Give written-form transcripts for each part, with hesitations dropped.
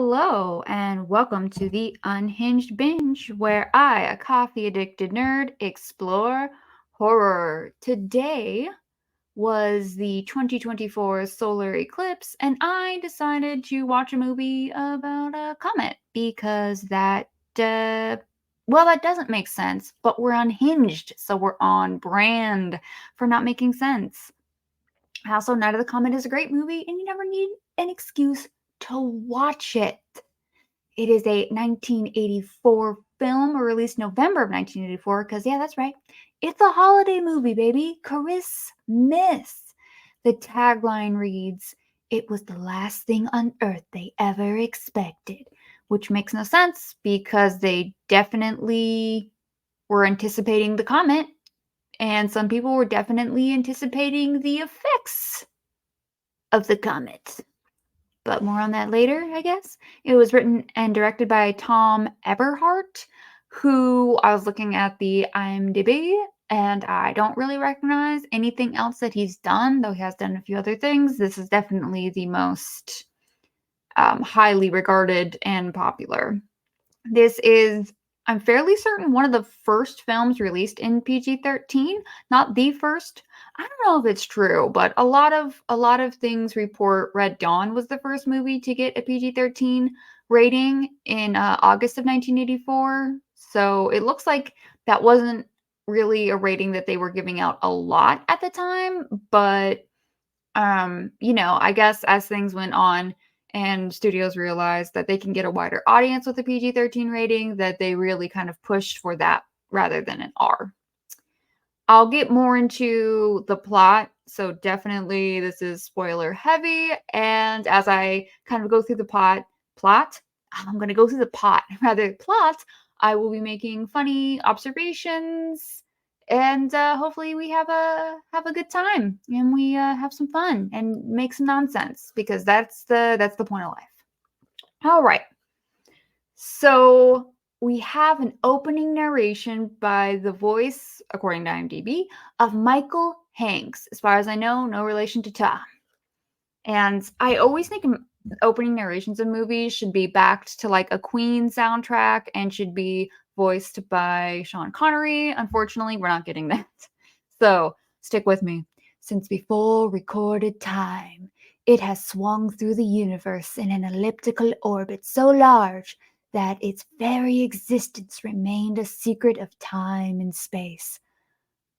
Hello, and welcome to the Unhinged Binge, where I, a coffee addicted nerd, explore horror. Today was the 2024 solar eclipse, and I decided to watch a movie about a comet because uh, that doesn't make sense, but we're unhinged, so we're on brand for not making sense. Also, Night of the Comet is a great movie, and you never need an excuse to watch it. It is a 1984 film, released November of 1984, because, yeah, that's right. It's a holiday movie, baby. Christmas. The tagline reads, "It was the last thing on earth they ever expected," which makes no sense because they definitely were anticipating the comet, and some people were definitely anticipating the effects of the comet. But more on that later, I guess. It was written and directed by Tom Eberhardt, who I was looking at the IMDb, and I don't really recognize anything else that he's done, though he has done a few other things. This is definitely the most highly regarded and popular. This is, I'm fairly certain, one of the first films released in PG-13. Not the first. I don't know if it's true, but a lot of things report Red Dawn was the first movie to get a PG-13 rating in August of 1984. So it looks like that wasn't really a rating that they were giving out a lot at the time, but I guess as things went on and studios realized that they can get a wider audience with a PG-13 rating, that they really kind of pushed for that rather than an R. I'll get more into the plot, so definitely this is spoiler heavy. And as I kind of go through the I'm going to go through the plot. I will be making funny observations, and hopefully we have a good time and we have some fun and make some nonsense because that's the point of life. All right, so we have an opening narration by the voice, according to IMDb, of Michael Hanks. As far as I know, no relation to Tom. And I always think opening narrations of movies should be backed to like a Queen soundtrack and should be voiced by Sean Connery. Unfortunately, we're not getting that. So stick with me. Since before recorded time, it has swung through the universe in an elliptical orbit so large that its very existence remained a secret of time and space.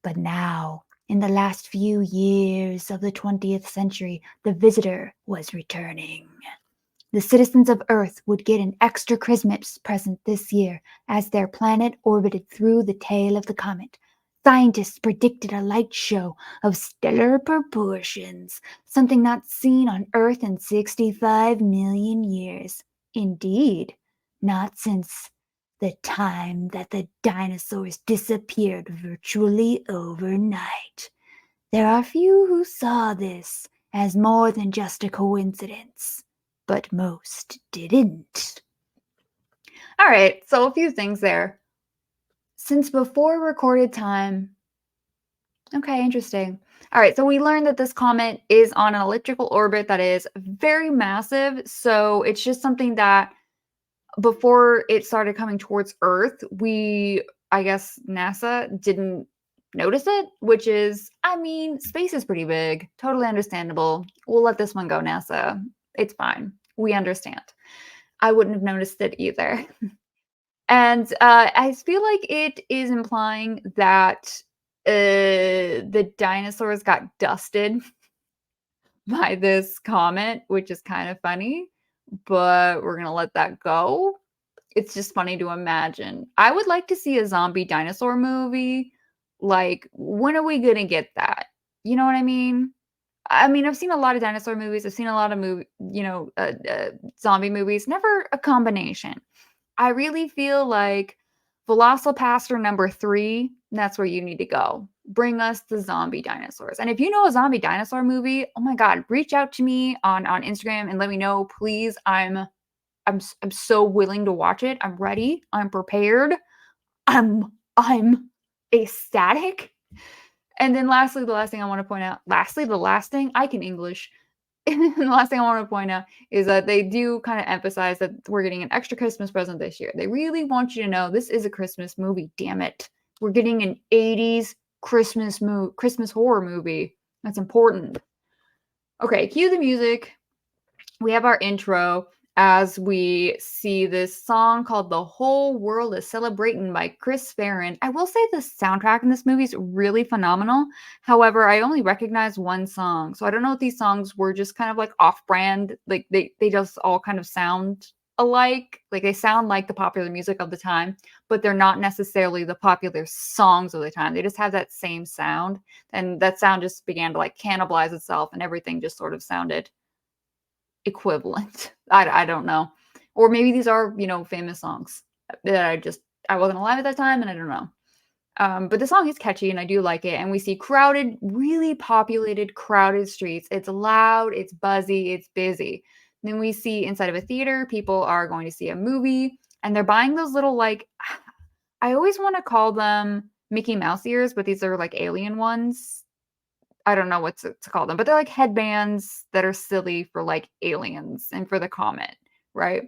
But now, in the last few years of the 20th century, the visitor was returning. The citizens of Earth would get an extra Christmas present this year as their planet orbited through the tail of the comet. Scientists predicted a light show of stellar proportions, something not seen on Earth in 65 million years. Indeed, not since the time that the dinosaurs disappeared virtually overnight. There are few who saw this as more than just a coincidence, but most didn't. All right, so a few things there. Since before recorded time. Okay, interesting. All right, so we learned that this comet is on an elliptical orbit that is very massive. So it's just something that before it started coming towards Earth, I guess NASA didn't notice it, which is, I mean, space is pretty big. Totally understandable. We'll let this one go, NASA. It's fine. We understand. I wouldn't have noticed it either. And I feel like it is implying that the dinosaurs got dusted by this comet, which is kind of funny, but we're going to let that go. It's just funny to imagine. I would like to see a zombie dinosaur movie. Like, when are we going to get that? You know what I mean? I mean, I've seen a lot of dinosaur movies. I've seen a lot of zombie movies. Never a combination. I really feel like Velocipaster number 3, that's where you need to go. Bring us the zombie dinosaurs. And if you know a zombie dinosaur movie, oh my God, reach out to me on Instagram and let me know, please. I'm so willing to watch it. I'm ready. I'm prepared. I'm ecstatic. And then lastly, the last thing I want to point out, the last thing, I can English. And the last thing I want to point out is that they do kind of emphasize that we're getting an extra Christmas present this year. They really want you to know this is a Christmas movie, damn it. We're getting an 80s Christmas horror movie. That's important. Okay, cue the music. We have our intro as we see this song called The Whole World is Celebrating by Chris Farren. I will say the soundtrack in this movie is really phenomenal. However, I only recognize one song. So I don't know if these songs were just kind of like off-brand. Like they just all kind of sound alike. Like they sound like the popular music of the time, but they're not necessarily the popular songs of the time. They just have that same sound. And that sound just began to like cannibalize itself and everything just sort of sounded equivalent. I don't know. Or maybe these are, famous songs that I wasn't alive at that time and I don't know. But the song is catchy and I do like it. And we see crowded, really populated, crowded streets. It's loud, it's buzzy, it's busy. Then we see inside of a theater, people are going to see a movie and they're buying those little, like, I always want to call them Mickey Mouse ears, but these are like alien ones. I don't know what to call them, but they're like headbands that are silly for like aliens and for the comet, right?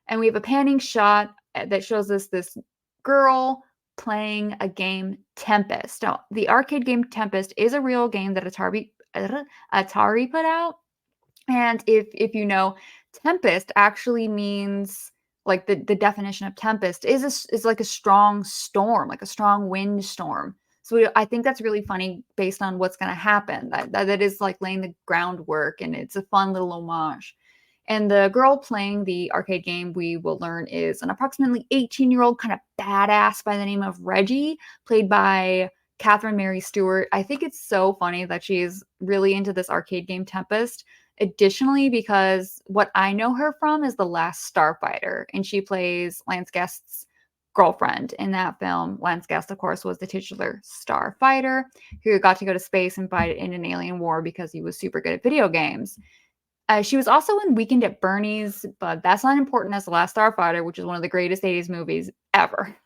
And we have a panning shot that shows us this girl playing a game Tempest. Now, the arcade game Tempest is a real game that Atari put out. And if you know, Tempest actually means like the definition of tempest is like a strong storm, like a strong wind storm. So I think that's really funny based on what's going to happen. That is like laying the groundwork, and it's a fun little homage. And the girl playing the arcade game, we will learn, is an approximately 18-year-old kind of badass by the name of Reggie, played by Catherine Mary Stewart. I think it's so funny that she's really into this arcade game Tempest. Additionally, because what I know her from is The Last Starfighter, and she plays Lance Guest's girlfriend in that film. Lance Guest, of course, was the titular starfighter who got to go to space and fight in an alien war because he was super good at video games. She was also in Weekend at Bernie's, but that's not important as The Last Starfighter, which is one of the greatest 80s movies ever.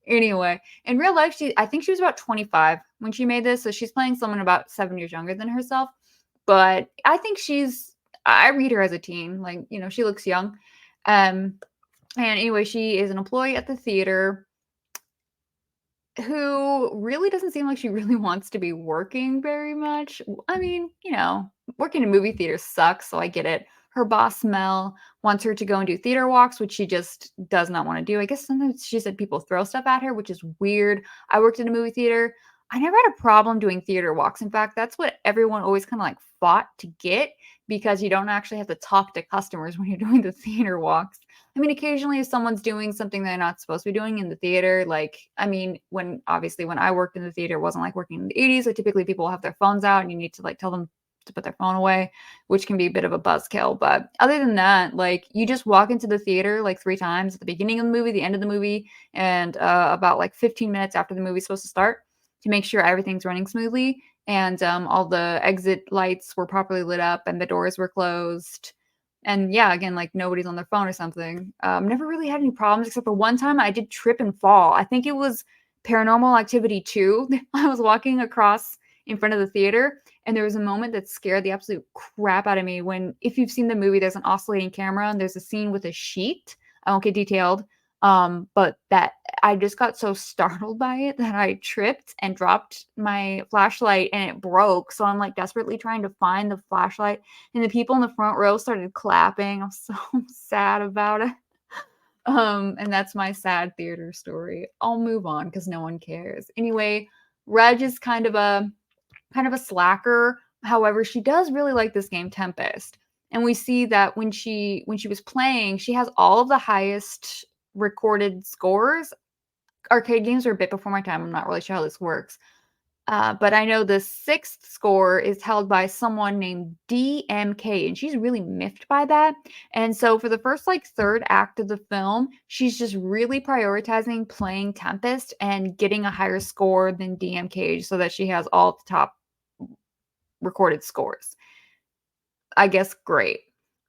Anyway, in real life, I think she was about 25 when she made this, so she's playing someone about 7 years younger than herself. But I think I read her as a teen, like, she looks young. And anyway, she is an employee at the theater who really doesn't seem like she really wants to be working very much. I mean, working in movie theaters sucks, so I get it. Her boss, Mel, wants her to go and do theater walks, which she just does not want to do. I guess sometimes she said people throw stuff at her, which is weird. I worked in a movie theater. I never had a problem doing theater walks. In fact, that's what everyone always kind of like fought to get, because you don't actually have to talk to customers when you're doing the theater walks. I mean, occasionally if someone's doing something they're not supposed to be doing in the theater, like, I mean, when I worked in the theater, it wasn't like working in the 80s. So typically people will have their phones out and you need to like tell them to put their phone away, which can be a bit of a buzzkill. But other than that, like, you just walk into the theater like 3 times at the beginning of the movie, the end of the movie, and about like 15 minutes after the movie's supposed to start, to make sure everything's running smoothly and all the exit lights were properly lit up and the doors were closed. And yeah, again, like nobody's on their phone or something. Never really had any problems except for one time I did trip and fall. I think it was Paranormal Activity 2. I was walking across in front of the theater and there was a moment that scared the absolute crap out of me when, if you've seen the movie, there's an oscillating camera and there's a scene with a sheet. I won't get detailed. But that I just got so startled by it that I tripped and dropped my flashlight and it broke. So I'm like desperately trying to find the flashlight, and the people in the front row started clapping. I'm so sad about it. And that's my sad theater story. I'll move on because no one cares. Anyway, Reg is kind of a slacker. However, she does really like this game Tempest. And we see that when she was playing, she has all of the highest recorded scores. Arcade games are a bit before my time. I'm not really sure how this works. But I know the 6th score is held by someone named DMK, and she's really miffed by that. And so for the first like 3rd act of the film, she's just really prioritizing playing Tempest and getting a higher score than DMK so that she has all the top recorded scores. I guess great.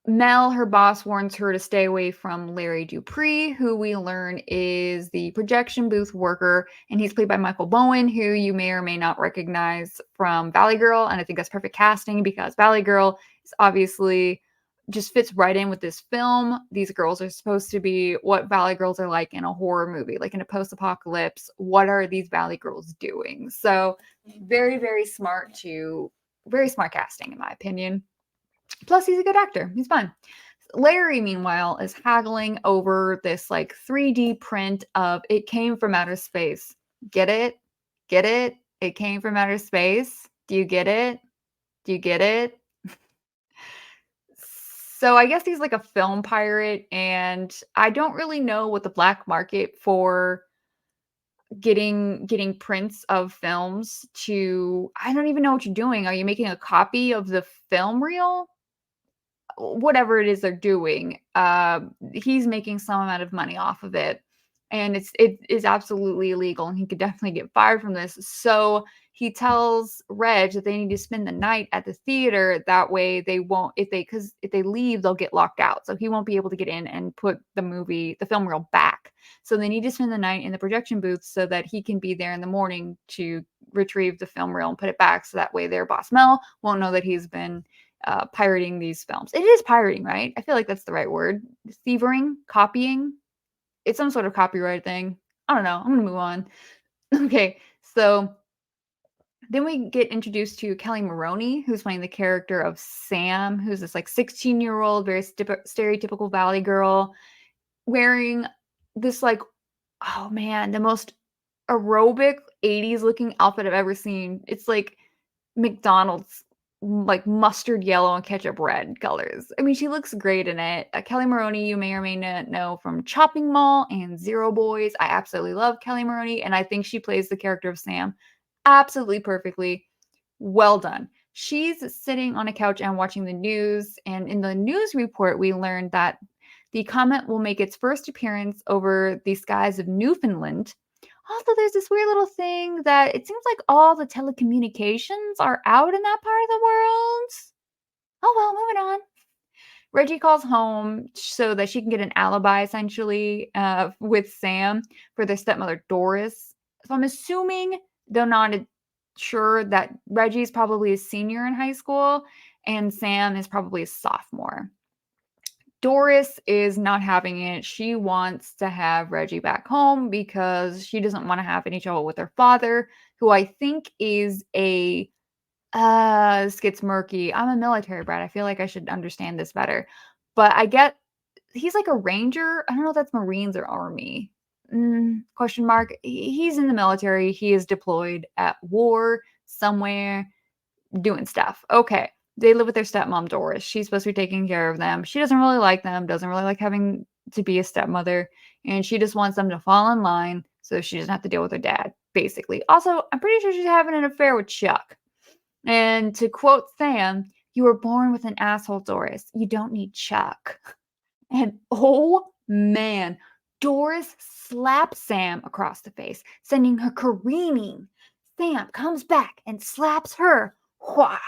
Mel, her boss, warns her to stay away from Larry Dupree, who we learn is the projection booth worker, and he's played by Michael Bowen, who you may or may not recognize from Valley Girl, and I think that's perfect casting because Valley Girl obviously just fits right in with this film. These girls are supposed to be what Valley Girls are like in a horror movie, like in a post-apocalypse. What are these Valley Girls doing? So very, very smart casting, in my opinion. Plus, he's a good actor. He's fun. Larry, meanwhile, is haggling over this like 3D print of It Came from Outer Space. Get it? Get it? It came from outer space. Do you get it? Do you get it? So I guess he's like a film pirate, and I don't really know what the black market for getting prints of films to. I don't even know what you're doing. Are you making a copy of the film reel? Whatever it is they're doing, he's making some amount of money off of it, and it is absolutely illegal, and he could definitely get fired from this. So he tells Reg that they need to spend the night at the theater. That way, they won't because if they leave, they'll get locked out. So he won't be able to get in and put the film reel back. So they need to spend the night in the projection booth so that he can be there in the morning to retrieve the film reel and put it back. So that way, their boss Mel won't know that he's been pirating these films. It is pirating, right? I feel like that's the right word. Thievering, copying. It's some sort of copyright thing. I don't know. I'm gonna move on. Okay, so then we get introduced to Kelly Maroney, who's playing the character of Sam, who's this like 16-year-old, very stereotypical Valley girl, wearing this like, oh man, the most aerobic 80s looking outfit I've ever seen. It's like McDonald's like mustard yellow and ketchup red colors. I mean, she looks great in it. Kelly Maroney, you may or may not know from Chopping Mall and Zero Boys. I absolutely love Kelly Maroney, and I think she plays the character of Sam absolutely perfectly. Well done. She's sitting on a couch and watching the news, and in the news report, we learned that the Comet will make its first appearance over the skies of Newfoundland. Also, there's this weird little thing that it seems like all the telecommunications are out in that part of the world. Oh well, moving on. Reggie calls home so that she can get an alibi, essentially, with Sam for their stepmother Doris. So I'm assuming they're not sure that Reggie's probably a senior in high school and Sam is probably a sophomore. Doris is not having it. She wants to have Reggie back home because she doesn't want to have any trouble with her father, who I think is this gets murky. I'm a military brat. I feel like I should understand this better. But I get he's like a ranger. I don't know if that's Marines or Army. Question mark. He's in the military. He is deployed at war somewhere doing stuff. Okay. They live with their stepmom, Doris. She's supposed to be taking care of them. She doesn't really like them, doesn't really like having to be a stepmother, and she just wants them to fall in line so she doesn't have to deal with her dad, basically. Also, I'm pretty sure she's having an affair with Chuck. And to quote Sam, you were born with an asshole, Doris. You don't need Chuck. And oh man, Doris slaps Sam across the face, sending her careening. Sam comes back and slaps her. Wha!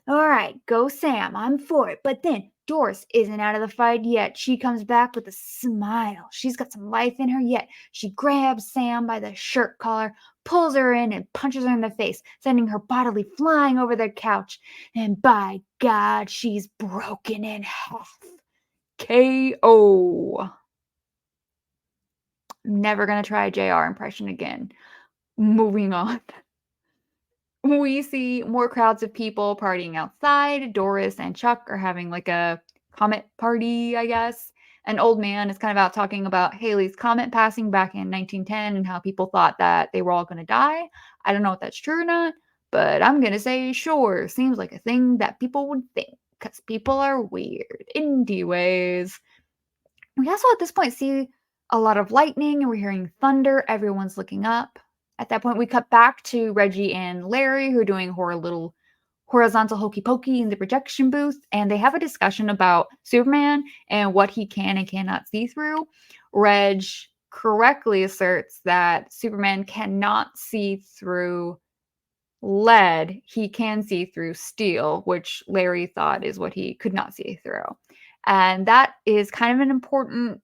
All right, go Sam, I'm for it. But then Doris isn't out of the fight yet. She comes back with a smile. She's got some life in her yet. She grabs Sam by the shirt collar, pulls her in, and punches her in the face, sending her bodily flying over the couch. And by God, she's broken in half. KO. Never gonna try a JR impression again. Moving on. We see more crowds of people partying outside. Doris and Chuck are having like a comet party, I guess. An old man is kind of out talking about Halley's Comet passing back in 1910 and how people thought that they were all going to die. I don't know if that's true or not, but I'm going to say sure. Seems like a thing that people would think because people are weird. Anyways, we also at this point see a lot of lightning and we're hearing thunder. Everyone's looking up. At that point, we cut back to Reggie and Larry, who are doing little horizontal hokey pokey in the projection booth, and they have a discussion about Superman and what he can and cannot see through. Reg correctly asserts that Superman cannot see through lead. He can see through steel, which Larry thought is what he could not see through. And that is kind of an important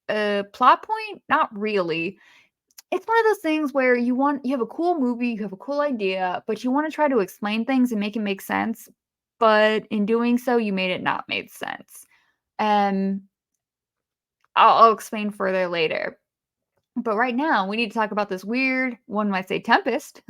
plot point. Not really. It's one of those things where you have a cool movie, you have a cool idea, but you want to try to explain things and make it make sense. but in doing so, you made it not make sense. Um, I'll explain further later. But right now, we need to talk about this weird, one might say, tempest.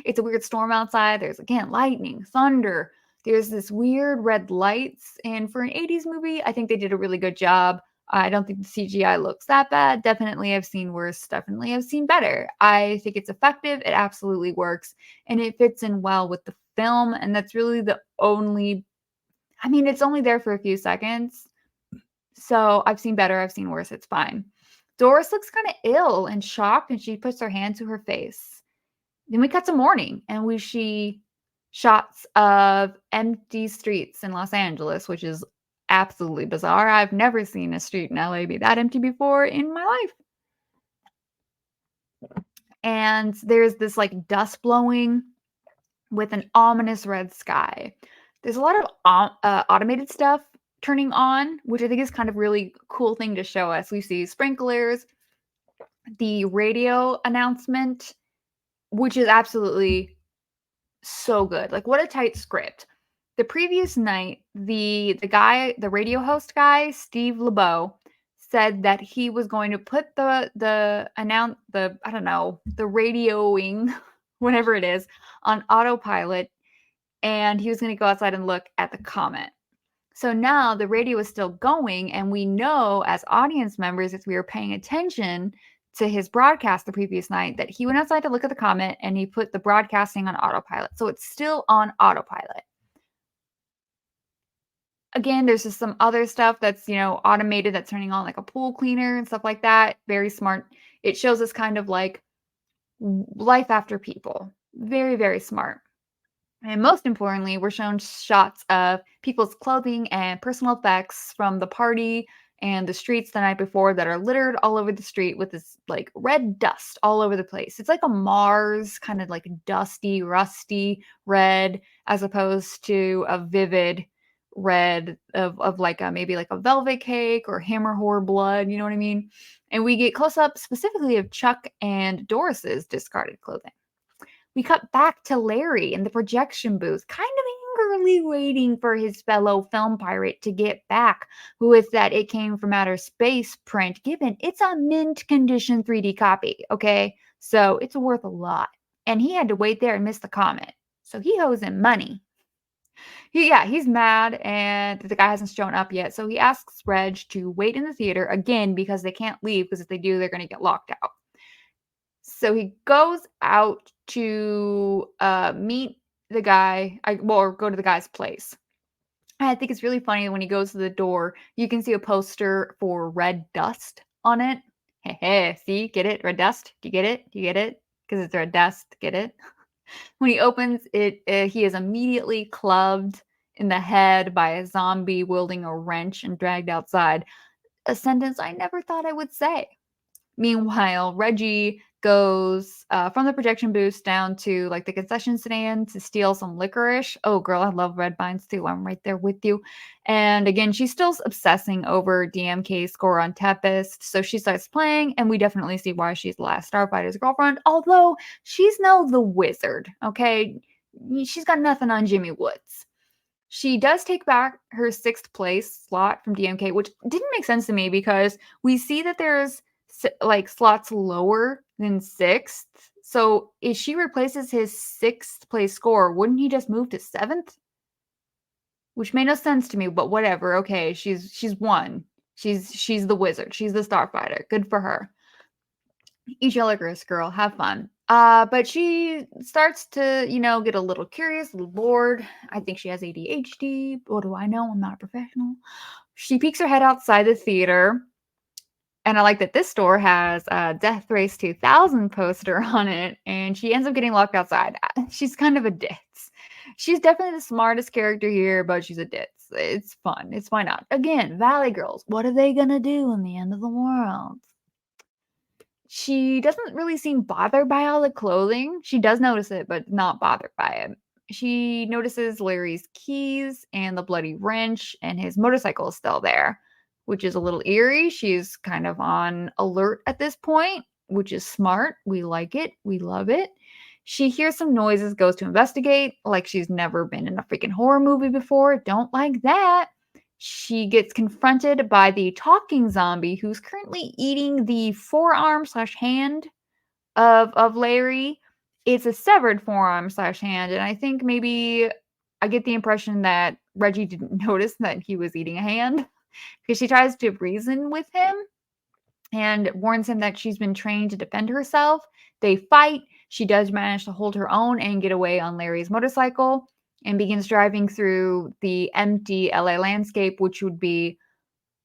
It's a weird storm outside. There's, again, lightning, thunder. There's this weird red lights. And for an 80s movie, I think they did a really good job. I don't think the CGI looks that bad. Definitely, I've seen worse. Definitely, I've seen better. I think it's effective. It absolutely works. And it fits in well with the film. And that's really the only, I mean, it's only there for a few seconds. So I've seen better, I've seen worse, it's fine. Doris looks kind of ill and shocked, and she puts her hand to her face. Then we cut to morning, and we see shots of empty streets in Los Angeles, which is absolutely bizarre. I've never seen a street in LA be that empty before in my life. And there's this like dust blowing with an ominous red sky. There's a lot of automated stuff turning on, which I think is kind of really cool thing to show us. We see sprinklers, the radio announcement, which is absolutely so good. Like what a tight script. The previous night, the radio host guy, Steve LeBeau, said that he was going to put the I don't know, the radioing, whatever it is, on autopilot, and he was going to go outside and look at the comet. So now the radio is still going, and we know as audience members, if we were paying attention to his broadcast the previous night, that he went outside to look at the comet and he put the broadcasting on autopilot. So it's still on autopilot. Again, there's just some other stuff that's, automated, that's turning on like a pool cleaner and stuff like that. Very smart. It shows us kind of like life after people. Very, very smart. And most importantly, we're shown shots of people's clothing and personal effects from the party and the streets the night before that are littered all over the street with this like red dust all over the place. It's like a Mars kind of like dusty, rusty red, as opposed to a vivid red of like maybe like a velvet cake or hammer horror blood, you know what I mean? And we get close up specifically of Chuck and Doris's discarded clothing. We cut back to Larry in the projection booth, kind of angrily waiting for his fellow film pirate to get back with that It Came from Outer Space print, given it's a mint condition 3D copy, okay? So it's worth a lot. And he had to wait there and miss the comet. So he owes him money. He's mad and the guy hasn't shown up yet. So he asks Reg to wait in the theater again because they can't leave, because if they do, they're going to get locked out. So he goes out to meet the guy, or go to the guy's place. I think it's really funny when he goes to the door, you can see a poster for red dust on it. Hey, see, get it? Red dust? Do you get it? Do you get it? Because it's red dust. Get it? When he opens it, he is immediately clubbed in the head by a zombie wielding a wrench and dragged outside. A sentence I never thought I would say. Meanwhile, Reggie goes from the projection booth down to like the concession stand to steal some licorice. Oh, girl, I love red vines too. I'm right there with you. And again, she's still obsessing over DMK's score on Tempest. So she starts playing, and we definitely see why she's the last Starfighter's girlfriend, although she's now the wizard, okay? She's got nothing on Jimmy Woods. She does take back her 6th place slot from DMK, which didn't make sense to me because we see that there's like slots lower than 6th. So if she replaces his 6th place score, wouldn't he just move to 7th? Which made no sense to me, but whatever. Okay, she's won. She's the wizard. She's the starfighter. Good for her. Eat your licorice, girl. Have fun. But she starts to, get a little curious, a little bored. I think she has ADHD. What do I know? I'm not a professional. She peeks her head outside the theater. And I like that this store has a Death Race 2000 poster on it, and she ends up getting locked outside. She's kind of a ditz. She's definitely the smartest character here, but she's a ditz. It's fun. It's why not? Again, Valley Girls. What are they going to do in the end of the world? She doesn't really seem bothered by all the clothing. She does notice it, but not bothered by it. She notices Larry's keys and the bloody wrench, and his motorcycle is still there, which is a little eerie. She's kind of on alert at this point, which is smart. We like it. We love it. She hears some noises, goes to investigate, like she's never been in a freaking horror movie before. Don't like that. She gets confronted by the talking zombie who's currently eating the forearm slash hand of Larry. It's a severed forearm slash hand, and I think maybe I get the impression that Reggie didn't notice that he was eating a hand because she tries to reason with him and warns him that she's been trained to defend herself. They fight. She does manage to hold her own and get away on Larry's motorcycle and begins driving through the empty LA landscape, which would be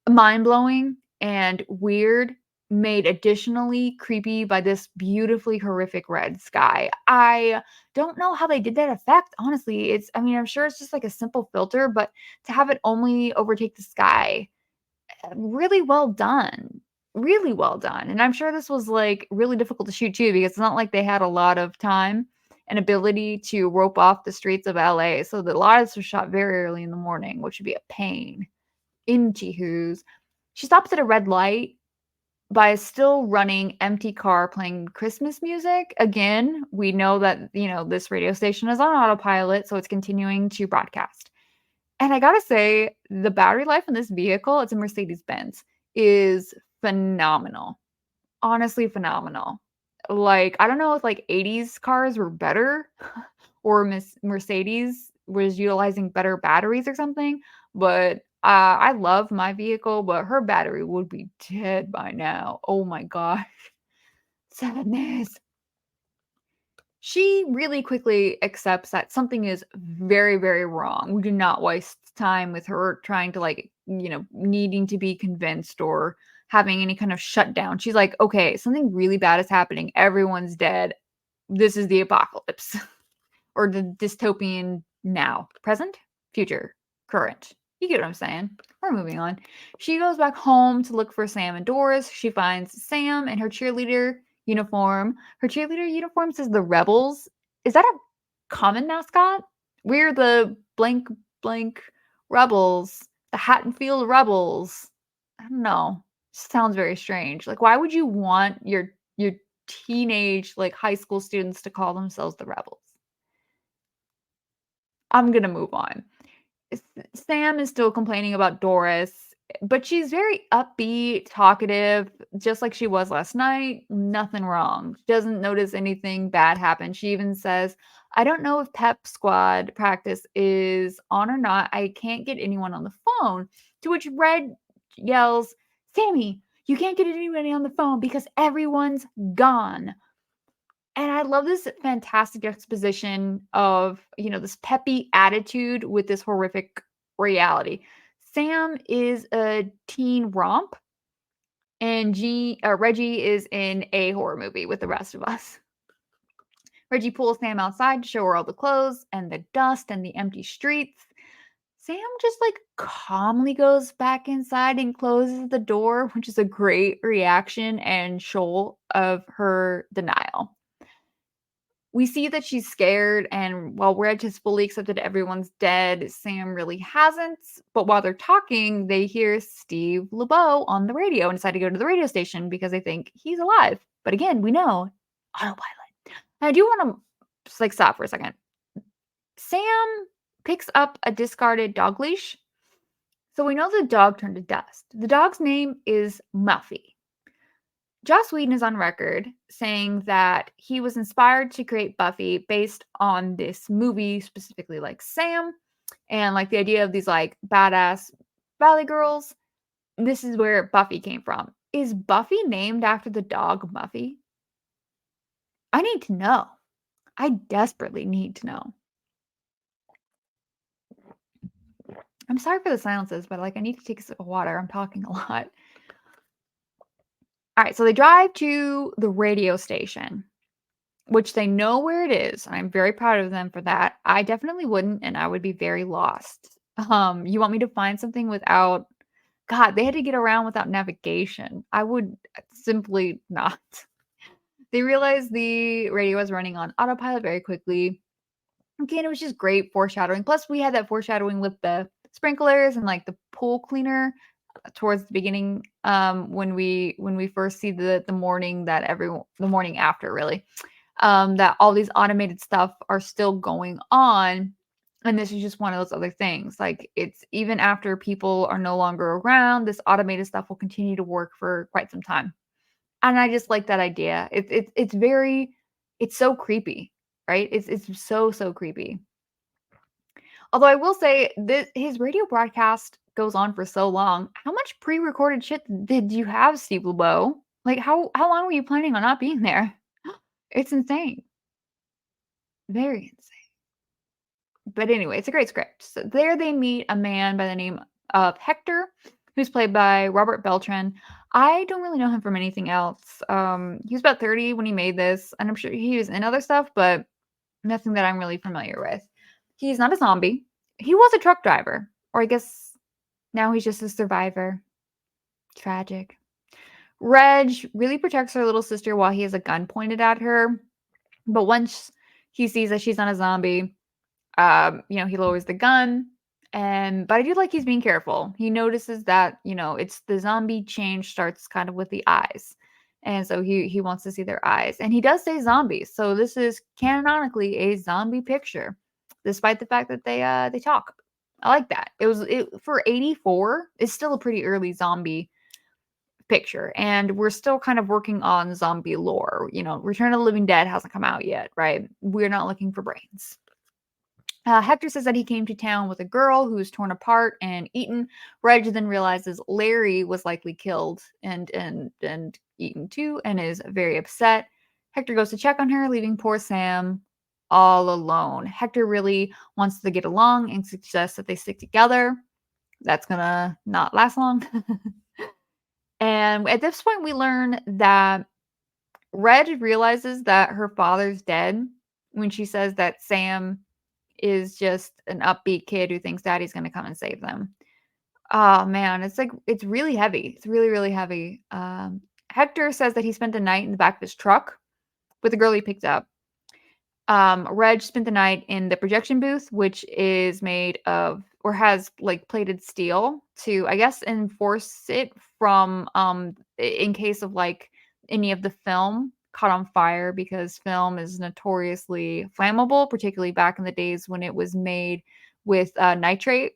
mind blowing and weird, made additionally creepy by this beautifully horrific red sky. I don't know how they did that effect, honestly. I mean, I'm sure it's just like a simple filter, but to have it only overtake the sky, really well done. Really well done. And I'm sure this was like really difficult to shoot too, because it's not like they had a lot of time and ability to rope off the streets of LA. So a lot of this was shot very early in the morning, which would be a pain. Anywho's, she stops at a red light by a still running empty car playing Christmas music. Again, we know that, this radio station is on autopilot, so it's continuing to broadcast. And I gotta say, the battery life in this vehicle, it's a Mercedes Benz, is phenomenal. Honestly, phenomenal. Like, I don't know if like 80s cars were better or Mercedes was utilizing better batteries or something, but I love my vehicle, but her battery would be dead by now. Oh my gosh. Sadness. She really quickly accepts that something is very, very wrong. We do not waste time with her trying to, like, needing to be convinced or having any kind of shutdown. She's like, okay, something really bad is happening. Everyone's dead. This is the apocalypse or the dystopian now, present, future, current. You get what I'm saying? We're moving on. She goes back home to look for Sam and Doris. She finds Sam in her cheerleader uniform. Her cheerleader uniform says the Rebels. Is that a common mascot? We're the blank blank Rebels, the Hattonfield Rebels. I don't know. Sounds very strange. Like, why would you want your teenage, like, high school students to call themselves the Rebels? I'm gonna move on. Sam is still complaining about Doris, but she's very upbeat, talkative, just like she was last night. Nothing wrong. She doesn't notice anything bad happen. She even says, I don't know if pep squad practice is on or not. I can't get anyone on the phone. To which Red yells, Sammy, you can't get anybody on the phone because everyone's gone. And I love this fantastic exposition of, this peppy attitude with this horrific reality. Sam is a teen romp, and Reggie is in a horror movie with the rest of us. Reggie pulls Sam outside to show her all the clothes and the dust and the empty streets. Sam just like calmly goes back inside and closes the door, which is a great reaction and show of her denial. We see that she's scared, and while Reg has fully accepted everyone's dead, Sam really hasn't. But while they're talking, they hear Steve LeBeau on the radio and decide to go to the radio station because they think he's alive. But again, we know autopilot. And I do want to just like stop for a second. Sam picks up a discarded dog leash. So we know the dog turned to dust. The dog's name is Muffy. Joss Whedon is on record saying that he was inspired to create Buffy based on this movie, specifically like Sam, and like the idea of these like badass valley girls. This is where Buffy came from. Is Buffy named after the dog Muffy? I need to know. I desperately need to know. I'm sorry for the silences, but like I need to take a sip of water. I'm talking a lot. All right, so they drive to the radio station, which they know where it is. I'm very proud of them for that. I definitely wouldn't, and I would be very lost. You want me to find something without God, they had to get around without navigation. I would simply not. They realized the radio was running on autopilot very quickly. Again, it was just great foreshadowing. Plus, we had that foreshadowing with the sprinklers and like the pool cleaner towards the beginning, when we first see the morning after, really. that all these automated stuff are still going on. And this is just one of those other things. Like, it's even after people are no longer around, this automated stuff will continue to work for quite some time. And I just like that idea. It's very, it's so creepy, right? It's so creepy. Although I will say that his radio broadcast goes on for so long. How much pre-recorded shit did you have, Steve LeBeau? Like, how long were you planning on not being there? It's insane. Very insane. But anyway, it's a great script. So there they meet a man by the name of Hector, who's played by Robert Beltran. I don't really know him from anything else. He was about 30 when he made this, and I'm sure he was in other stuff, but nothing that I'm really familiar with. He's not a zombie. He was a truck driver, or I guess now he's just a survivor. Tragic. Reg really protects her little sister while he has a gun pointed at her. But once he sees that she's not a zombie, he lowers the gun. But I do like he's being careful. He notices that, it's the zombie change starts kind of with the eyes. And so he wants to see their eyes. And he does say zombies. So this is canonically a zombie picture, despite the fact that they talk. I like that. It for 84, it's still a pretty early zombie picture, and we're still kind of working on zombie lore. Return of the Living Dead hasn't come out yet, right? We're not looking for brains. Hector says that he came to town with a girl who was torn apart and eaten. Reg then realizes Larry was likely killed and eaten too, and is very upset. Hector goes to check on her, leaving poor Sam all alone. Hector really wants to get along and suggests that they stick together. That's gonna not last long. And at this point, we learn that Reg realizes that her father's dead when she says that Sam is just an upbeat kid who thinks daddy's going to come and save them. Oh man, it's really heavy. It's really, really heavy. Hector says that he spent the night in the back of his truck with the girl he picked up. Reg spent the night in the projection booth, which is made of or has like plated steel to, I guess, enforce it from in case of like any of the film caught on fire, because film is notoriously flammable, particularly back in the days when it was made with nitrate.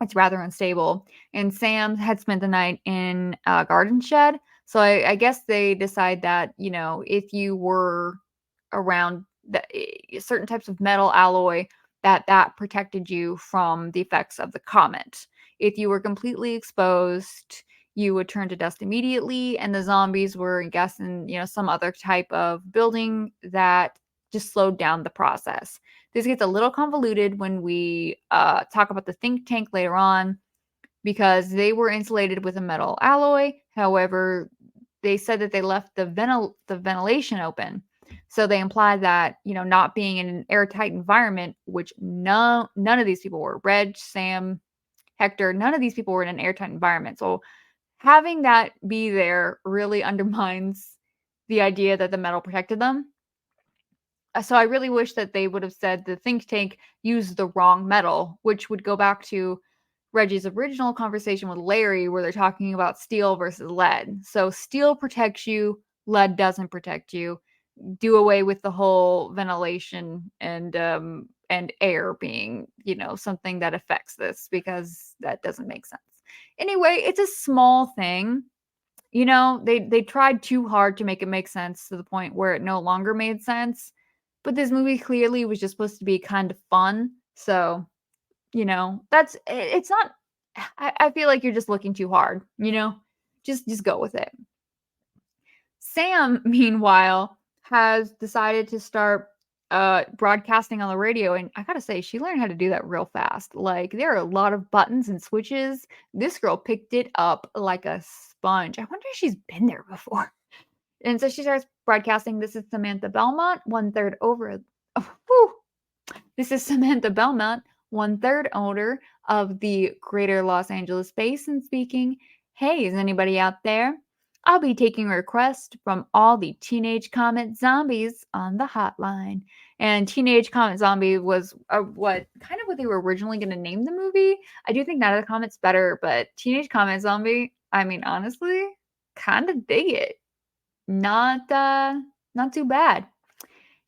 It's rather unstable. And Sam had spent the night in a garden shed. So I guess they decide that, if you were around certain types of metal alloy, that protected you from the effects of the comet. If you were completely exposed, you would turn to dust immediately, and the zombies were, I guess, in some other type of building that just slowed down the process. This gets a little convoluted when we talk about the think tank later on, because they were insulated with a metal alloy. However, they said that they left the ventilation open. So they implied that, not being in an airtight environment, which none of these people were. Reg, Sam, Hector, none of these people were in an airtight environment. So having that be there really undermines the idea that the metal protected them. So I really wish that they would have said the think tank used the wrong metal, which would go back to Reggie's original conversation with Larry, where they're talking about steel versus lead. So steel protects you, lead doesn't protect you. Do away with the whole ventilation and air being, something that affects this, because that doesn't make sense. Anyway, it's a small thing. They tried too hard to make it make sense to the point where it no longer made sense. But this movie clearly was just supposed to be kind of fun. So, it's not, I feel like you're just looking too hard, just go with it. Sam, meanwhile, has decided to start broadcasting on the radio, and I gotta say, she learned how to do that real fast. Like, there are a lot of buttons and switches. This girl picked it up like a sponge. I wonder if she's been there before. And so she starts broadcasting. This is Samantha Belmont, 1/3 over. Oh, whew. This is Samantha Belmont, 1/3 owner of the Greater Los Angeles Basin, speaking. Hey, is anybody out there? I'll be taking requests from all the Teenage Comet Zombies on the hotline. And Teenage Comet Zombie was what they were originally going to name the movie. I do think Night of the Comet's better, but Teenage Comet Zombie, I mean, honestly, kind of dig it. Not too bad.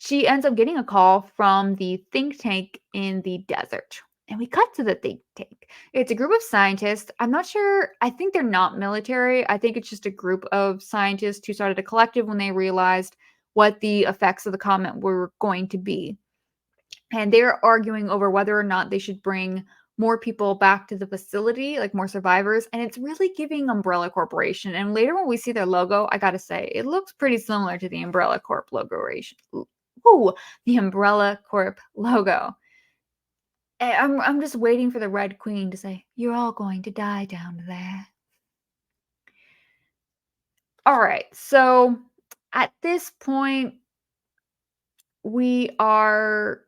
She ends up getting a call from the think tank in the desert. And we cut to the think tank. It's a group of scientists. I'm not sure. I think they're not military. I think it's just a group of scientists who started a collective when they realized what the effects of the comet were going to be. And they're arguing over whether or not they should bring more people back to the facility, like more survivors. And it's really giving Umbrella Corporation. And later when we see their logo, I gotta say, it looks pretty similar to the Umbrella Corp logo. Ooh, the Umbrella Corp logo. And I'm just waiting for the Red Queen to say, "You're all going to die down there." All right. So at this point, we are,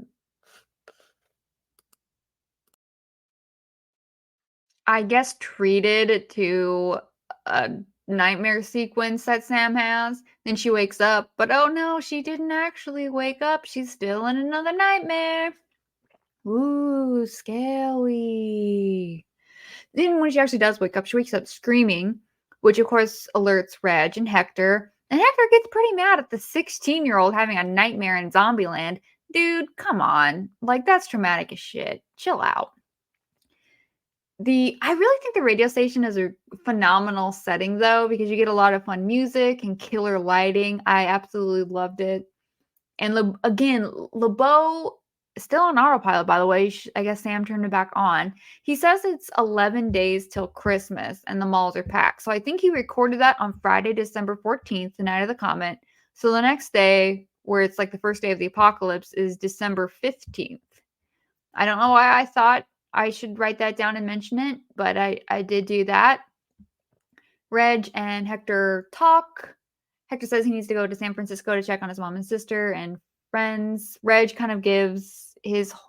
I guess, treated to a nightmare sequence that Sam has. Then she wakes up, but oh no, she didn't actually wake up. She's still in another nightmare. Ooh, scary. Then when she actually does wake up, she wakes up screaming, which of course alerts Reg and Hector. And Hector gets pretty mad at the 16-year-old having a nightmare in Zombieland. Dude, come on. Like, that's traumatic as shit. Chill out. I really think the radio station is a phenomenal setting though, because you get a lot of fun music and killer lighting. I absolutely loved it. And again, LeBeau still on autopilot, by the way. I guess Sam turned it back on. He says it's 11 days till Christmas and the malls are packed. So I think he recorded that on Friday, December 14th, the night of the comet. So the next day, where it's like the first day of the apocalypse, is December 15th. I don't know why I thought I should write that down and mention it, but I did do that. Reg and Hector talk. Hector says he needs to go to San Francisco to check on his mom and sister and friends. Reg kind of gives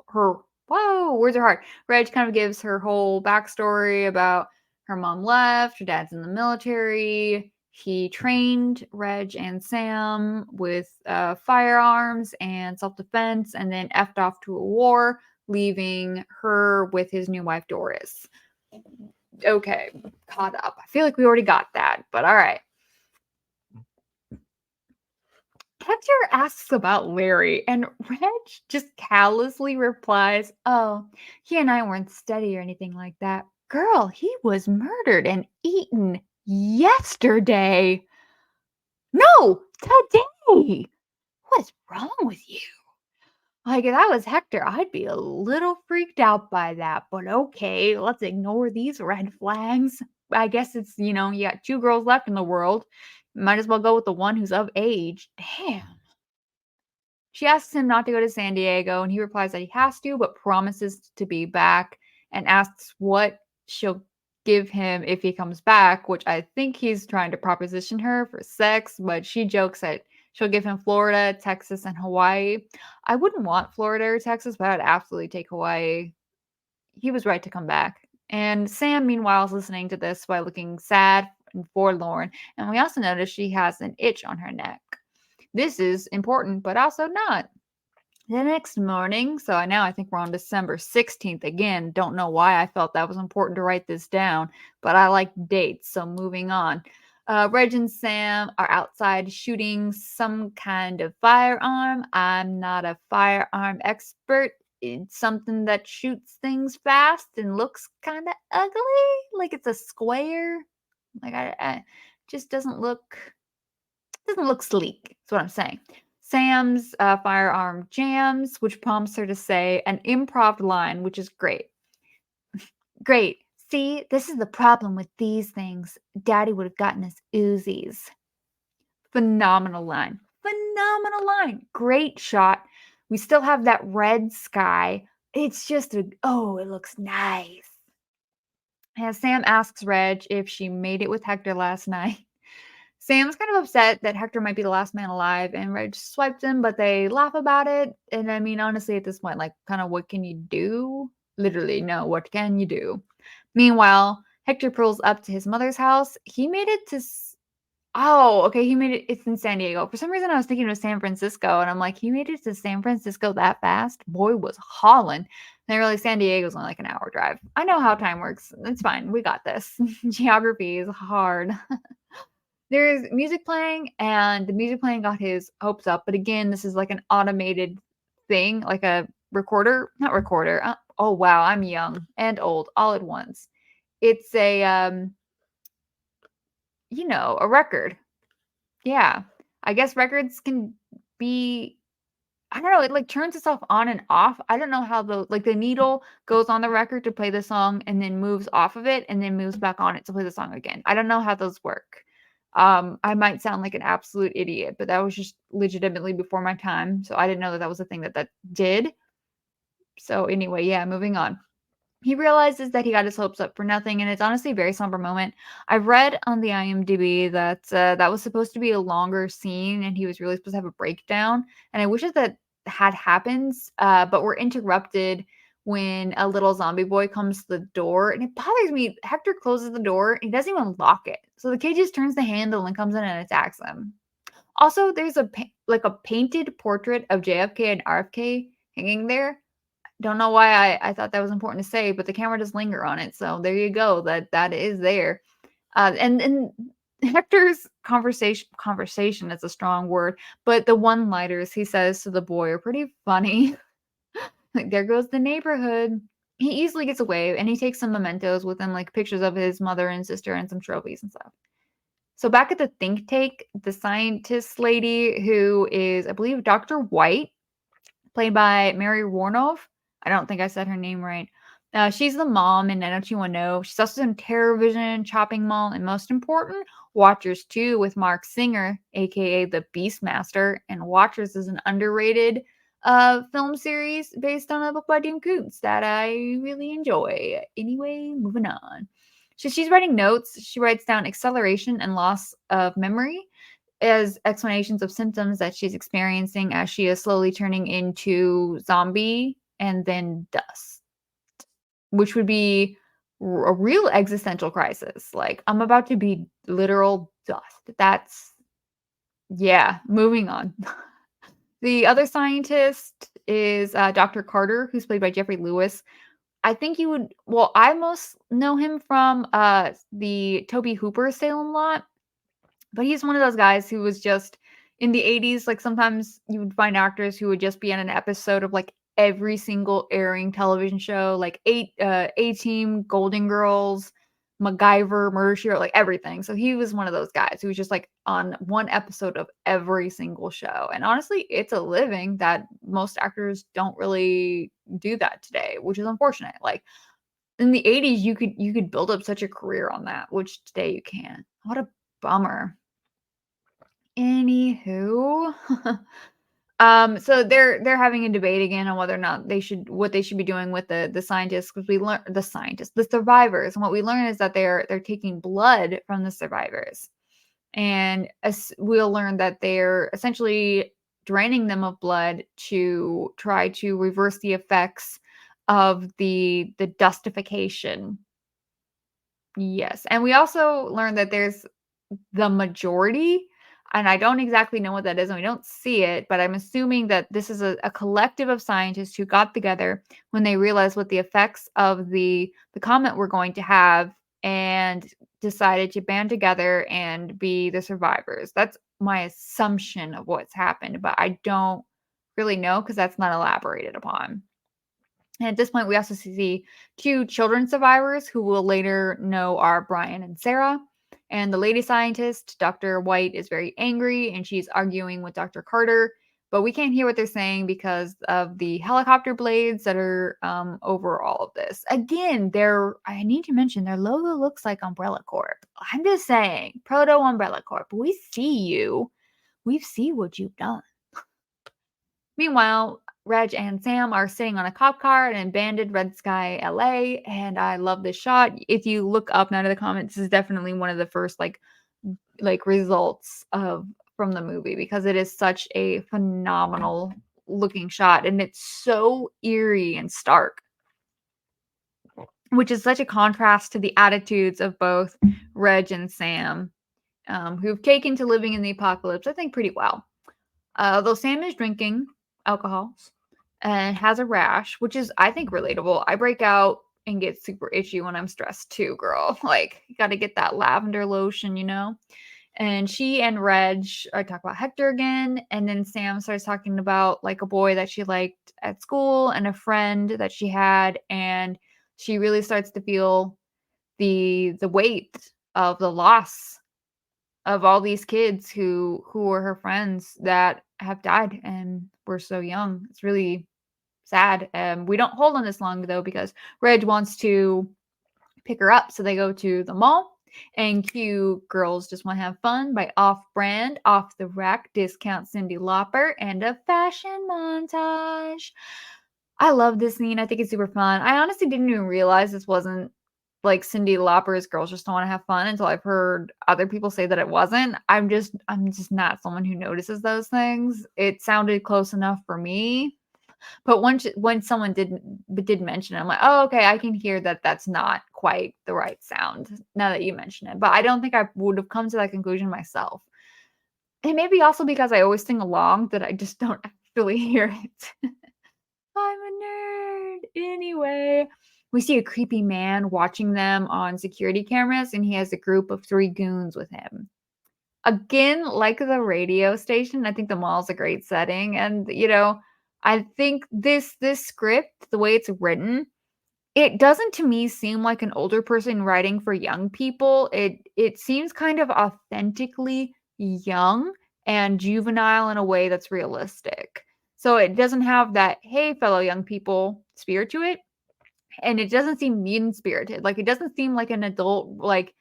her words are hard. Reg kind of gives her whole backstory about her mom left, her dad's in the military. He trained Reg and Sam with firearms and self-defense, and then effed off to a war, leaving her with his new wife Doris. Okay, caught up. I feel like we already got that, but all right. Hector asks about Larry, and Reg just callously replies, "Oh, he and I weren't steady or anything like that. Girl, he was murdered and eaten yesterday. No, today. What is wrong with you?" Like, if that was Hector, I'd be a little freaked out by that, but okay, let's ignore these red flags. I guess it's, you got two girls left in the world. Might as well go with the one who's of age. Damn. She asks him not to go to San Diego, and he replies that he has to, but promises to be back and asks what she'll give him if he comes back, which I think he's trying to proposition her for sex, but she jokes that she'll give him Florida, Texas, and Hawaii. I wouldn't want Florida or Texas, but I'd absolutely take Hawaii. He was right to come back. And Sam, meanwhile, is listening to this while looking sad and forlorn, and we also notice she has an itch on her neck. This is important, but also not. The next morning, so now I think we're on December 16th again. Don't know why I felt that was important to write this down, but I like dates, so moving on. Reg and Sam are outside shooting some kind of firearm. I'm not a firearm expert. It's something that shoots things fast and looks kind of ugly, like it's a square. Like I just doesn't look sleek. That's what I'm saying. Sam's firearm jams, which prompts her to say an improv line, which is great. Great. See, this is the problem with these things. Daddy would have gotten us Uzis. Phenomenal line. Phenomenal line. Great shot. We still have that red sky. It's just it looks nice. And Sam asks Reg if she made it with Hector last night. Sam's kind of upset that Hector might be the last man alive, and Reg swiped him, but they laugh about it. And I mean, honestly, at this point, like, kind of what can you do? Literally, no, what can you do? Meanwhile, Hector pulls up to his mother's house. He made it to. Oh, okay, he made it. It's in San Diego. For some reason, I was thinking of San Francisco, and I'm like, he made it to San Francisco that fast? Boy, was hauling. And really, San Diego's only like an hour drive. I know how time works. It's fine. We got this. Geography is hard. there's music playing, and the music playing got his hopes up. But again, this is like an automated thing, like a recorder, not recorder. Oh wow, I'm young and old all at once. It's a a record. Yeah. I guess records can be, I don't know, it like turns itself on and off. I don't know how the needle goes on the record to play the song and then moves off of it and then moves back on it to play the song again. I don't know how those work. I might sound like an absolute idiot, but that was just legitimately before my time. So I didn't know that was a thing that did. So anyway, yeah, moving on. He realizes that he got his hopes up for nothing, and it's honestly a very somber moment. I've read on the IMDb that that was supposed to be a longer scene, and he was really supposed to have a breakdown. And I wish that had happened, but we're interrupted when a little zombie boy comes to the door, and it bothers me. Hector closes the door, and he doesn't even lock it, so the kid just turns the handle and comes in and attacks him. Also, there's a painted portrait of JFK and RFK hanging there. Don't know why I thought that was important to say, but the camera does linger on it, so there you go. That is there. And Hector's conversation is a strong word, but the one-liners he says to the boy are pretty funny. Like, there goes the neighborhood. He easily gets away, and he takes some mementos with him, like pictures of his mother and sister and some trophies and stuff. So back at the think tank, the scientist lady, who is, I believe, Dr. White, played by Mary Warnov. I don't think I said her name right. She's the mom in 90210. She's also in Terror Vision, Chopping Mall, and most important, Watchers 2 with Mark Singer, aka the Beastmaster. And Watchers is an underrated film series based on a book by Dean Koontz that I really enjoy. Anyway, moving on. So she's writing notes. She writes down acceleration and loss of memory as explanations of symptoms that she's experiencing as she is slowly turning into zombie and then dust, which would be a real existential crisis. Like, I'm about to be literal dust. Yeah, moving on. The other scientist is Dr. Carter, who's played by Jeffrey Lewis. I think I most know him from the Toby Hooper Salem lot. But he's one of those guys who was just in the 80s, like sometimes you would find actors who would just be in an episode of like every single airing television show, like A-Team, Golden Girls, MacGyver, Murder She Wrote, like everything. So he was one of those guys who was just like on one episode of every single show. And honestly, it's a living that most actors don't really do that today, which is unfortunate. Like in the 80s, you could build up such a career on that, which today you can't. What a bummer. Anywho, so they're having a debate again on whether or not what they should be doing with the scientists, because the survivors, and what we learn is that they're taking blood from the survivors, and we'll learn that they're essentially draining them of blood to try to reverse the effects of the dustification. Yes, and we also learn that there's the majority, and I don't exactly know what that is, and we don't see it, but I'm assuming that this is a collective of scientists who got together when they realized what the effects of the comet were going to have and decided to band together and be the survivors. That's my assumption of what's happened, but I don't really know because that's not elaborated upon. And at this point, we also see two children survivors who we'll later know are Brian and Sarah. And the lady scientist, Dr. White, is very angry and she's arguing with Dr. Carter, but we can't hear what they're saying because of the helicopter blades that are over all of this. Again, I need to mention their logo looks like Umbrella Corp. I'm just saying, Proto Umbrella Corp. We see you. We see what you've done. Meanwhile, Reg and Sam are sitting on a cop car in abandoned Red Sky, LA, and I love this shot. If you look up now to the comments, this is definitely one of the first like results from the movie because it is such a phenomenal looking shot and it's so eerie and stark, which is such a contrast to the attitudes of both Reg and Sam, who've taken to living in the apocalypse, I think, pretty well. Although Sam is drinking alcohols and has a rash, which is, I think, relatable. I break out and get super itchy when I'm stressed too, girl. Like, you got to get that lavender lotion, And she and Reg talk about Hector again, and then Sam starts talking about like a boy that she liked at school and a friend that she had, and she really starts to feel the weight of the loss of all these kids who were her friends that have died and were so young. It's really sad. We don't hold on this long though because Reg wants to pick her up, so they go to the mall. And cute girls just want to have fun by off-brand, off-the-rack discount Cyndi Lauper and a fashion montage. I love this scene. I think it's super fun. I honestly didn't even realize this wasn't like Cyndi Lauper's Girls Just Don't Want to Have Fun until I've heard other people say that it wasn't. I'm just not someone who notices those things. It sounded close enough for me, but when someone did mention it, I'm like, oh, okay, I can hear that that's not quite the right sound now that you mention it. But I don't think I would have come to that conclusion myself. And maybe also because I always sing along that I just don't actually hear it. I'm a nerd. Anyway, we see a creepy man watching them on security cameras, and he has a group of 3 goons with him. Again, like the radio station, I think the mall's a great setting. And, I think this script, the way it's written, it doesn't to me seem like an older person writing for young people. It seems kind of authentically young and juvenile in a way that's realistic. So it doesn't have that, hey, fellow young people spirit to it. And it doesn't seem mean spirited. Like it doesn't seem like an adult, like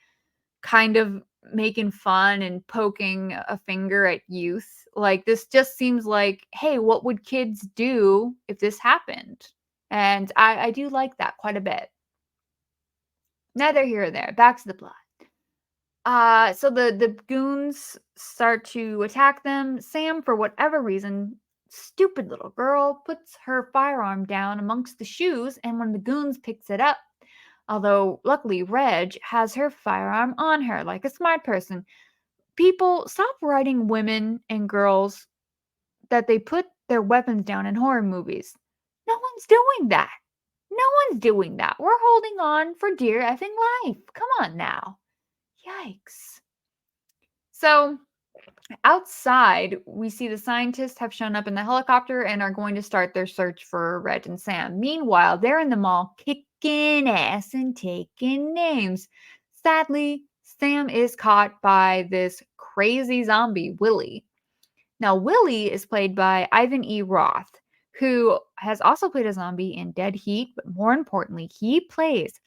kind of making fun and poking a finger at youth. Like this just seems like, hey, what would kids do if this happened? And I do like that quite a bit. Neither here or there. Back to the plot. So the goons start to attack them. Sam, for whatever reason, stupid little girl, puts her firearm down amongst the shoes, and when the goons picks it up, although luckily Reg has her firearm on her like a smart person. People, stop writing women and girls that they put their weapons down in horror movies. No one's doing that. No one's doing that. We're holding on for dear effing life. Come on now. Yikes. So, outside, we see the scientists have shown up in the helicopter and are going to start their search for Reg and Sam. Meanwhile, they're in the mall kicking ass and taking names. Sadly, Sam is caught by this crazy zombie, Willie. Now, Willie is played by Ivan E. Roth, who has also played a zombie in Dead Heat, but more importantly, he plays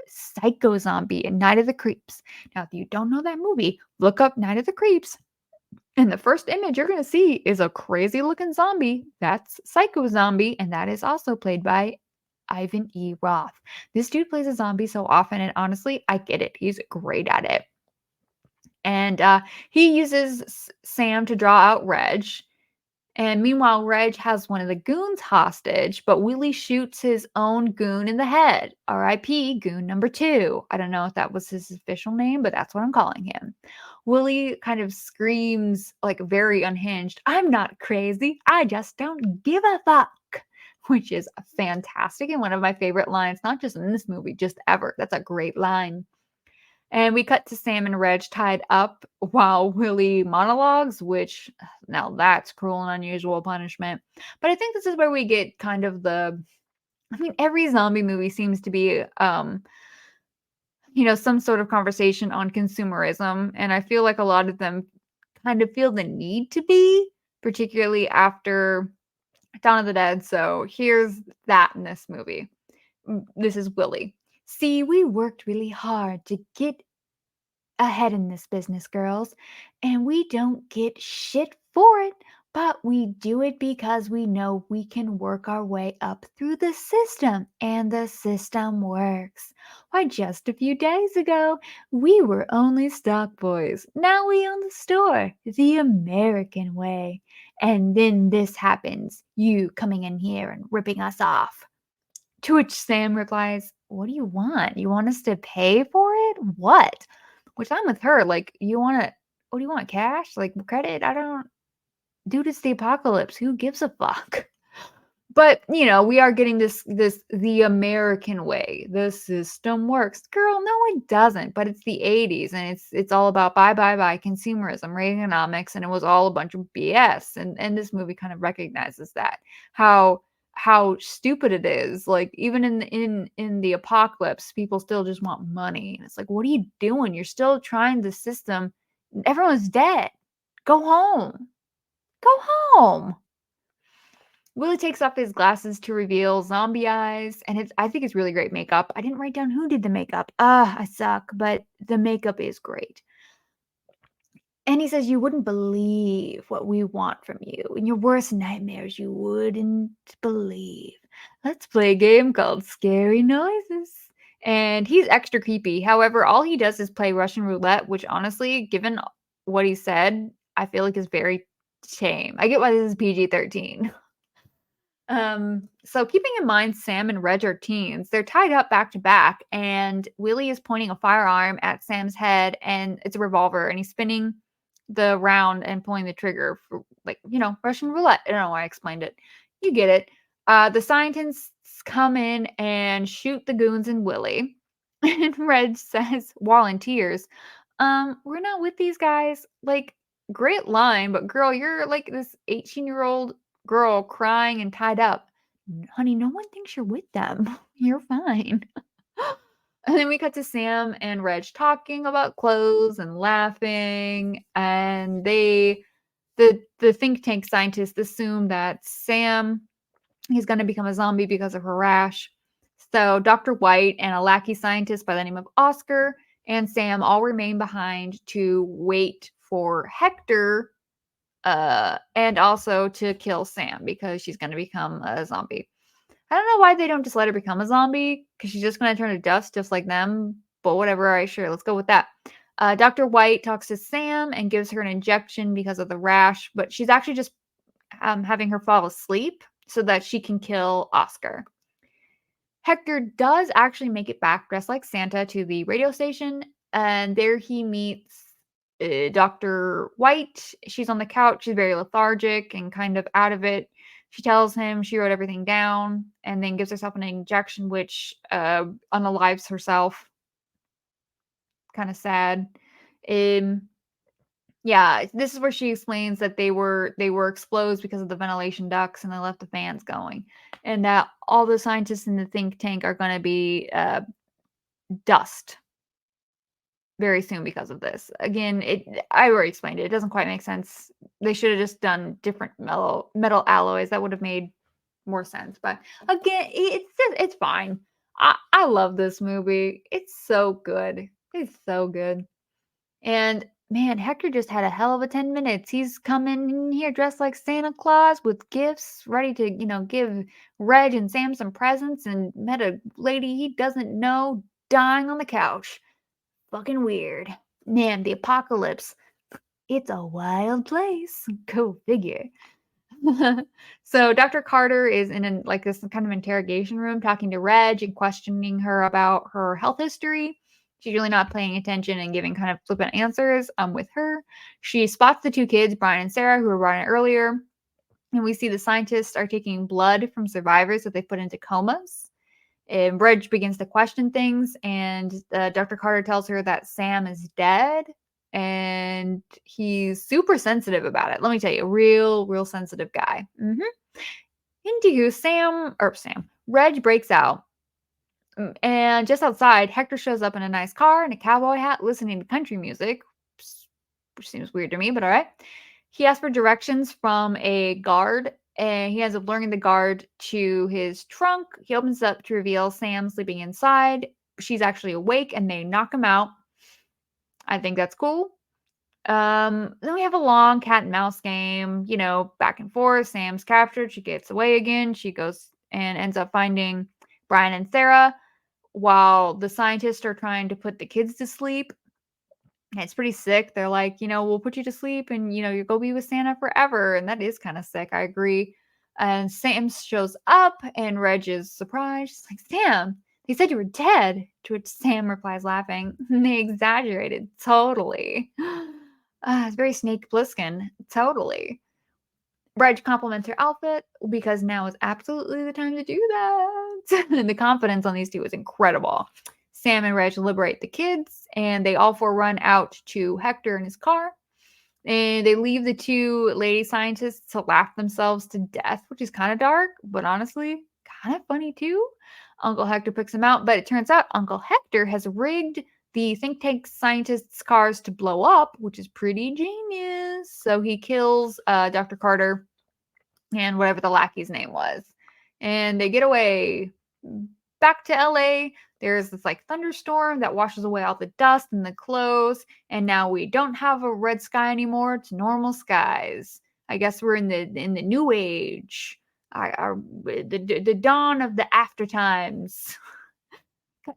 Psycho Zombie in Night of the Creeps. Now, if you don't know that movie, look up Night of the Creeps. And the first image you're going to see is a crazy looking zombie. That's Psycho Zombie, and that is also played by Ivan E. Roth. This dude plays a zombie so often, and honestly, I get it. He's great at it. And he uses Sam to draw out Reg. And meanwhile, Reg has one of the goons hostage, but Willie shoots his own goon in the head. R.I.P. Goon number 2. I don't know if that was his official name, but that's what I'm calling him. Willie kind of screams, like very unhinged, I'm not crazy. I just don't give a fuck. Which is fantastic and one of my favorite lines, not just in this movie, just ever. That's a great line. And we cut to Sam and Reg tied up while Willie monologues, which now that's cruel and unusual punishment. But I think this is where we get kind of every zombie movie seems to be, some sort of conversation on consumerism. And I feel like a lot of them kind of feel the need to be, particularly after Dawn of the Dead. So here's that in this movie. This is Willie. See, we worked really hard to get ahead in this business, girls, and we don't get shit for it, but we do it because we know we can work our way up through the system, and the system works. Why, just a few days ago, we were only stock boys. Now we own the store, the American way. And then this happens, you coming in here and ripping us off. To which Sam replies, what do you want? You want us to pay for it? What? Which I'm with her. Like, what do you want? Cash? Like, credit? I don't, dude, it's the apocalypse. Who gives a fuck? But, we are getting this the American way. The system works. Girl, no, it doesn't. But it's the 80s and it's all about buy, consumerism, Reaganomics, and it was all a bunch of BS. And this movie kind of recognizes that. How stupid it is. Like even in the apocalypse, people still just want money. And it's like, what are you doing? You're still trying the system. Everyone's dead. Go home. Go home. Willie takes off his glasses to reveal zombie eyes, and I think it's really great makeup. I didn't write down who did the makeup. I suck, but the makeup is great. And he says, "You wouldn't believe what we want from you. In your worst nightmares, you wouldn't believe. Let's play a game called Scary Noises." And he's extra creepy. However, all he does is play Russian roulette, which honestly, given what he said, I feel like is very tame. I get why this is PG-13. So keeping in mind Sam and Reg are teens, they're tied up back to back, and Willie is pointing a firearm at Sam's head, and it's a revolver, and he's spinning the round and pulling the trigger for, like, Russian roulette. I don't know why I explained it. You get it. The scientists come in and shoot the goons and Willie. And Reg says, while in tears, we're not with these guys. Like, great line, but girl, you're like this 18-year-old girl crying and tied up. Honey, no one thinks you're with them. You're fine. And then we cut to Sam and Reg talking about clothes and laughing. And the think tank scientists assume that Sam is going to become a zombie because of her rash. So Dr. White and a lackey scientist by the name of Oscar and Sam all remain behind to wait for Hector and also to kill Sam because she's going to become a zombie. I don't know why they don't just let her become a zombie because she's just going to turn to dust just like them. But whatever. All right, sure. Let's go with that. Dr. White talks to Sam and gives her an injection because of the rash, but she's actually just having her fall asleep so that she can kill Oscar. Hector does actually make it back dressed like Santa to the radio station, and there he meets Dr. White. She's on the couch. She's very lethargic and kind of out of it. She tells him she wrote everything down and then gives herself an injection, which unalives herself. Kind of sad. Yeah, this is where she explains that they were exposed because of the ventilation ducts and they left the fans going, and that all the scientists in the think tank are going to be dust very soon because of this. Again, I already explained it. It doesn't quite make sense. They should have just done different metal alloys. That would have made more sense. But again, it's fine. I love this movie. It's so good. It's so good. And man, Hector just had a hell of a 10 minutes. He's coming in here dressed like Santa Claus with gifts, ready to, give Reg and Sam some presents, and met a lady he doesn't know dying on the couch. Fucking weird. Man, the apocalypse. It's a wild place. Go figure. So Dr. Carter is in this kind of interrogation room talking to Reg and questioning her about her health history. She's really not paying attention and giving kind of flippant answers with her. She spots the two kids, Brian and Sarah, who were brought in earlier. And we see the scientists are taking blood from survivors that they put into comas. And Reg begins to question things, and Dr. Carter tells her that Sam is dead, and he's super sensitive about it. Let me tell you, real sensitive guy. Into Reg breaks out. And just outside, Hector shows up in a nice car and a cowboy hat listening to country music, which seems weird to me, but all right. He asks for directions from a guard, and he ends up luring the guard to his trunk. He opens up to reveal Sam sleeping inside. She's actually awake, and they knock him out. I think that's cool. Then we have a long cat and mouse game, back and forth. Sam's captured. She gets away again. She goes and ends up finding Brian and Sarah while the scientists are trying to put the kids to sleep. And it's pretty sick. They're like, we'll put you to sleep and, you go be with Santa forever. And that is kind of sick. I agree. And Sam shows up and Reg is surprised. She's like, Sam, they said you were dead. To which Sam replies laughing. They exaggerated. Totally. It's very Snake Plissken. Totally. Reg compliments her outfit because now is absolutely the time to do that. And the confidence on these two is incredible. Sam and Reg liberate the kids, and they all four run out to Hector in his car. And they leave the two lady scientists to laugh themselves to death, which is kind of dark, but honestly, kind of funny too. Uncle Hector picks them out, but it turns out Uncle Hector has rigged the think tank scientists' cars to blow up, which is pretty genius. So he kills Dr. Carter and whatever the lackey's name was. And they get away back to LA. There's this like thunderstorm that washes away all the dust and the clothes, and now we don't have a red sky anymore. It's normal skies. I guess we're in the new age. The dawn of the after times.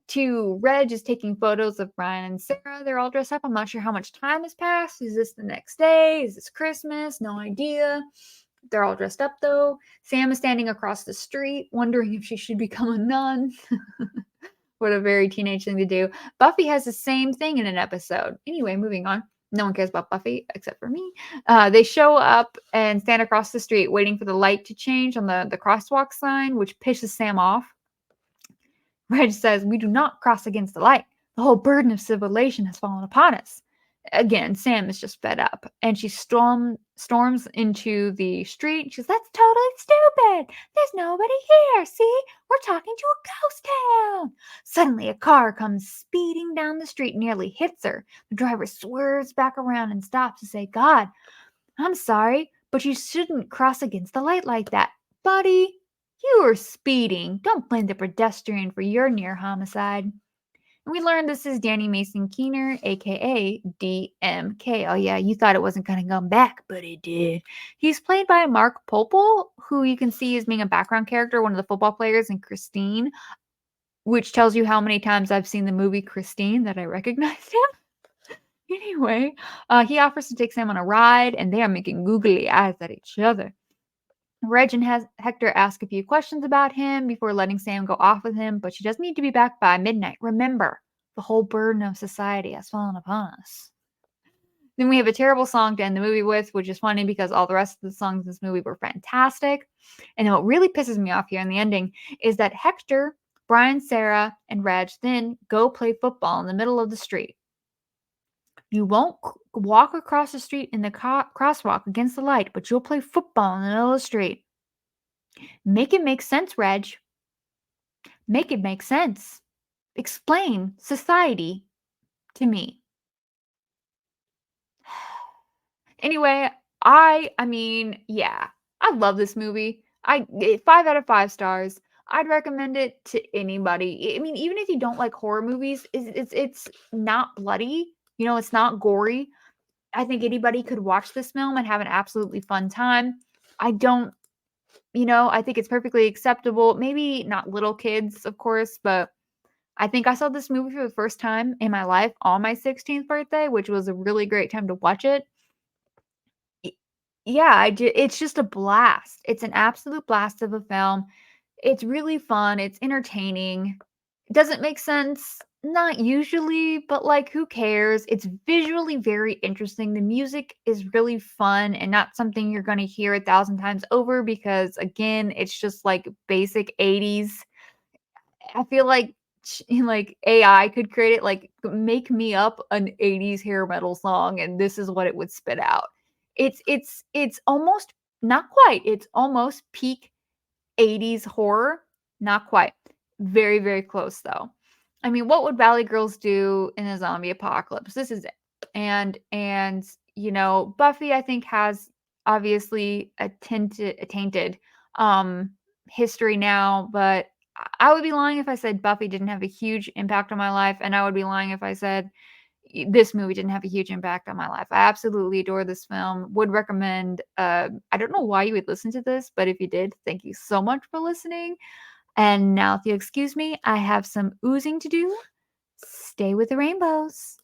To Reg is taking photos of Brian and Sarah. They're all dressed up. I'm not sure how much time has passed. Is this the next day? Is this Christmas? No idea. They're all dressed up though. Sam is standing across the street, wondering if she should become a nun. What a very teenage thing to do. Buffy has the same thing in an episode. Anyway, moving on. No one cares about Buffy except for me. They show up and stand across the street waiting for the light to change on the crosswalk sign, which pisses Sam off. Reg says, "We do not cross against the light. The whole burden of civilization has fallen upon us." Again, Sam is just fed up, and she storms into the street. She's, "That's totally stupid. There's nobody here. See, we're talking to a ghost town." Suddenly, a car comes speeding down the street, nearly hits her. The driver swerves back around and stops to say, "God, I'm sorry, but you shouldn't cross against the light like that. Buddy, you were speeding. Don't blame the pedestrian for your near homicide." And we learned this is Danny Mason Keener, aka DMK. Oh, yeah, you thought it wasn't going to come back, but it did. He's played by Mark Popel, who you can see as being a background character, one of the football players in Christine, which tells you how many times I've seen the movie Christine that I recognized him. Anyway, he offers to take Sam on a ride, and they are making googly eyes at each other. Reg and Hector ask a few questions about him before letting Sam go off with him, but she does need to be back by midnight. Remember, the whole burden of society has fallen upon us. Then we have a terrible song to end the movie with, which is funny because all the rest of the songs in this movie were fantastic. And then what really pisses me off here in the ending is that Hector, Brian, Sarah, and Reg then go play football in the middle of the street. You won't walk across the street in the crosswalk against the light, but you'll play football in the middle of the street. Make it make sense, Reg. Make it make sense. Explain society to me. Anyway, I mean, yeah, I love this movie. 5 out of 5 stars. I'd recommend it to anybody. I mean, even if you don't like horror movies, it's not bloody. You know, it's not gory. I think anybody could watch this film and have an absolutely fun time. I think it's perfectly acceptable. Maybe not little kids, of course, but I think I saw this movie for the first time in my life on my 16th birthday, which was a really great time to watch it. Yeah, it's just a blast. It's an absolute blast of a film. It's really fun. It's entertaining. Does it make sense? Not usually, but like, who cares? It's visually very interesting. The music is really fun and not something you're going to hear 1,000 times over because, again, it's just like basic 80s. I feel like AI could create it. Like, make me up an 80s hair metal song, and this is what it would spit out. It's almost not quite. It's almost peak 80s horror. Not quite. Very, very close though. I mean, what would Valley Girls do in a zombie apocalypse? This is it. And Buffy, I think, has obviously a tainted history now, but I would be lying if I said Buffy didn't have a huge impact on my life, and I would be lying if I said this movie didn't have a huge impact on my life. I absolutely adore this film. Would recommend. I don't know why you would listen to this, but if you did, thank you so much for listening. And now, if you excuse me, I have some oozing to do. Stay with the rainbows.